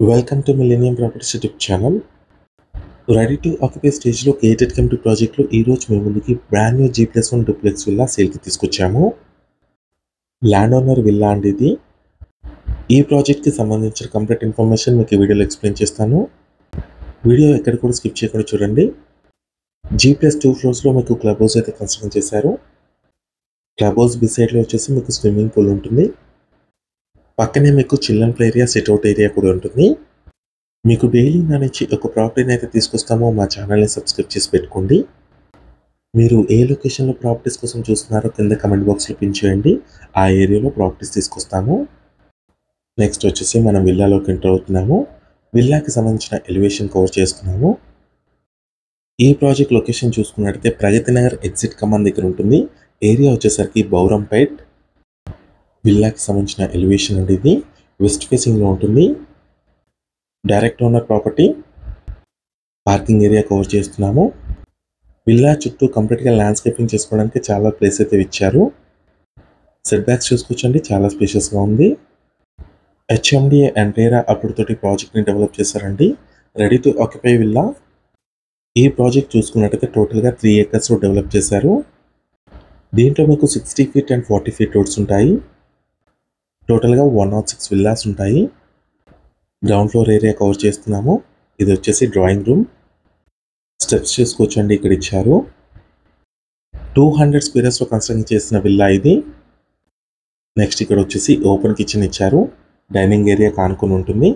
Welcome to Millennium Properties YouTube channel. Ready to occupy stage లో gated community project లో ఈ రోజు మేము ముందుకి brand new G+1 duplex villa sale కి తీసుకొచ్చాము. ల్యాండ్ ఓనర్ విల్లా అండి ఇది. ఈ ప్రాజెక్ట్ కి సంబంధించిన కంప్లీట్ ఇన్ఫర్మేషన్ మీకు ఈ వీడియోలో ఎక్స్ప్లెయిన్ చేస్తాను. వీడియో ఎక్కడ కూడా స్కిప్ చేయకుండా చూడండి. G+2 ఫ్లోర్స్ లో మీకు క్లబ్ హౌస్ అయితే కన్స్ట్రక్ట్ చేశారు. క్లబ్ హౌస్ బిసైడ్ లో వచ్చేసి మీకు స్విమ్మింగ్ పూల్ ఉంటుంది. పక్కనే మీకు children play area, SIT out area కూడా ఉంటుంది. మీకు డైలీ నా నుంచి ఒక ప్రాపర్టీని అయితే తీసుకొస్తామో మా ఛానల్ని సబ్స్క్రైబ్ చేసి పెట్టుకోండి. మీరు ఏ లొకేషన్లో ప్రాపర్టీస్ కోసం చూస్తున్నారో కింద కమెంట్ బాక్స్లో పిన్ చేయండి. ఆ ఏరియాలో ప్రాపర్టీస్ తీసుకొస్తాము. నెక్స్ట్ వచ్చేసి మనం విల్లాలోకి ఎంటర్ అవుతున్నాము. విల్లాకి సంబంధించిన ఎలివేషన్ కవర్ చేస్తున్నాము. ఈ ప్రాజెక్ట్ లొకేషన్ చూసుకున్నట్టయితే ప్రగతి నగర్ ఎగ్జిట్ కమాన్ దగ్గర ఉంటుంది. ఏరియా వచ్చేసరికి బౌరంపేట్. విల్లాకి సంబంధించిన ఎలివేషన్ అండి ఇది. వెస్ట్ ఫేసింగ్లో ఉంటుంది. Direct owner property. Parking area cover చేస్తున్నాము. విల్లా చుట్టూ కంప్లీట్గా ల్యాండ్స్కేపింగ్ చేసుకోవడానికి చాలా ప్లేస్ అయితే ఇచ్చారు. సెట్ బ్యాక్స్ చూసుకోవచ్చండి, చాలా స్పేషియస్గా ఉంది. హెచ్ఎండిఏ అండ్ రేరా అప్రూవ్ తోటి ప్రాజెక్ట్ని డెవలప్ చేశారండి. Ready to occupy villa. ఈ ప్రాజెక్ట్ చూసుకున్నట్టయితే టోటల్గా 3 acres డెవలప్ చేశారు. దీంట్లో మీకు 60 feet అండ్ 40 feet రోడ్స్ ఉంటాయి. టోటల్గా 106 విల్లాస్ ఉంటాయి. గ్రౌండ్ ఫ్లోర్ ఏరియా కవర్ చేస్తున్నాము. ఇది వచ్చేసి డ్రాయింగ్ రూమ్. స్టెప్స్ చూసుకోవచ్చండి, ఇక్కడ ఇచ్చారు. 200 squares కన్స్ట్రక్ట్ చేసిన విల్లా ఇది. నెక్స్ట్ ఇక్కడ వచ్చేసి ఓపెన్ కిచెన్ ఇచ్చారు. డైనింగ్ ఏరియా కానుకొని ఉంటుంది.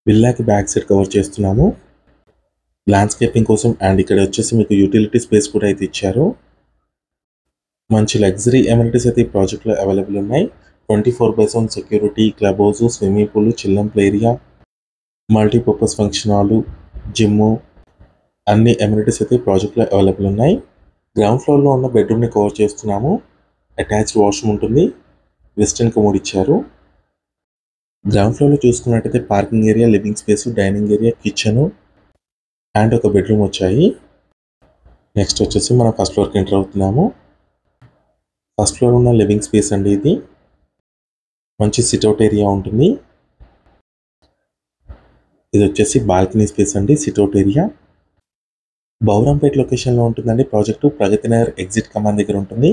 విల్లాకి బ్యాక్ సైడ్ కవర్ చేస్తున్నాము ల్యాండ్స్కేపింగ్ కోసం. అండ్ ఇక్కడ వచ్చేసి మీకు యూటిలిటీ స్పేస్ కూడా అయితే ఇచ్చారు. మంచి లగ్జరీ ఎమ్యూనిటీస్ అయితే ఈ ప్రాజెక్ట్లో అవైలబుల్ ఉన్నాయి. 24/7 security, club house, swimming pool, children play area, multipurpose function hall, gym, అన్ని ఎమ్యూనిటీస్ అయితే ప్రాజెక్ట్లో అవైలబుల్ ఉన్నాయి. గ్రౌండ్ ఫ్లోర్లో ఉన్న బెడ్రూమ్ని కవర్ చేస్తున్నాము. అటాచ్డ్ వాష్రూమ్ ఉంటుంది. వెస్టర్న్ కమోడ్ ఇచ్చారు. గ్రౌండ్ ఫ్లోర్లో చూసుకున్నట్టయితే parking area, living space, dining area, kitchen and ఒక బెడ్రూమ్ వచ్చాయి. నెక్స్ట్ వచ్చేసి మనం ఫస్ట్ ఫ్లోర్కి ఎంటర్ అవుతున్నాము. ఫస్ట్ ఫ్లోర్ ఉన్న లివింగ్ స్పేస్ అండి ఇది. మంచి సిట్అవుట్ ఏరియా ఉంటుంది. ఇది వచ్చేసి బాల్కనీ స్పేస్ అండి, సిట్అవుట్ ఏరియా. బౌరంపేట్ లొకేషన్లో ఉంటుందండి ప్రాజెక్టు. ప్రగతి నగర్ ఎగ్జిట్ కమాన్ దగ్గర ఉంటుంది.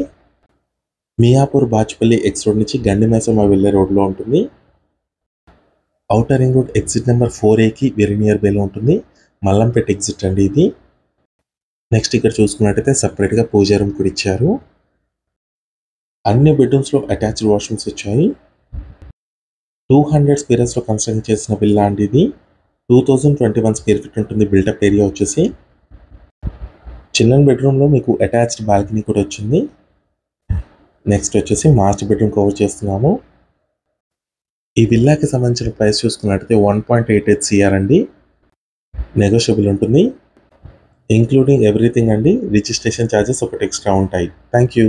మియాపూర్ బాచ్పల్లి ఎక్స్ రోడ్ నుంచి గండిమేసమ్మ వెళ్ళే రోడ్లో ఉంటుంది. Outer ring road exit number 4A very near బైలో ఉంటుంది. మల్లంపేట్ ఎగ్జిట్ అండి ఇది. నెక్స్ట్ ఇక్కడ చూసుకున్నట్టయితే సపరేట్గా పూజా రూమ్ కూడా ఇచ్చారు. అన్ని బెడ్రూమ్స్లో అటాచ్డ్ వాష్రూమ్స్ వచ్చాయి. 200 squares కన్స్ట్రక్ట్ చేసిన విల్లా అండి ఇది. 2021 square feet ఉంటుంది. బిల్టప్ ఏరియా వచ్చేసి చిల్డ్రన్ బెడ్రూమ్లో మీకు అటాచ్డ్ బాల్కనీ కూడా వచ్చింది. నెక్స్ట్ వచ్చేసి మాస్టర్ బెడ్రూమ్ కవర్ చేస్తున్నాము. ఈ విల్లాకి సంబంధించిన ప్రైస్ చూసుకున్నట్టయితే 1.88 CR అండి. నెగోషియబుల్ ఉంటుంది. ఇంక్లూడింగ్ ఎవ్రీథింగ్ అండి. రిజిస్ట్రేషన్ ఛార్జెస్ ఒకటి ఎక్స్ట్రా ఉంటాయి. Thank you.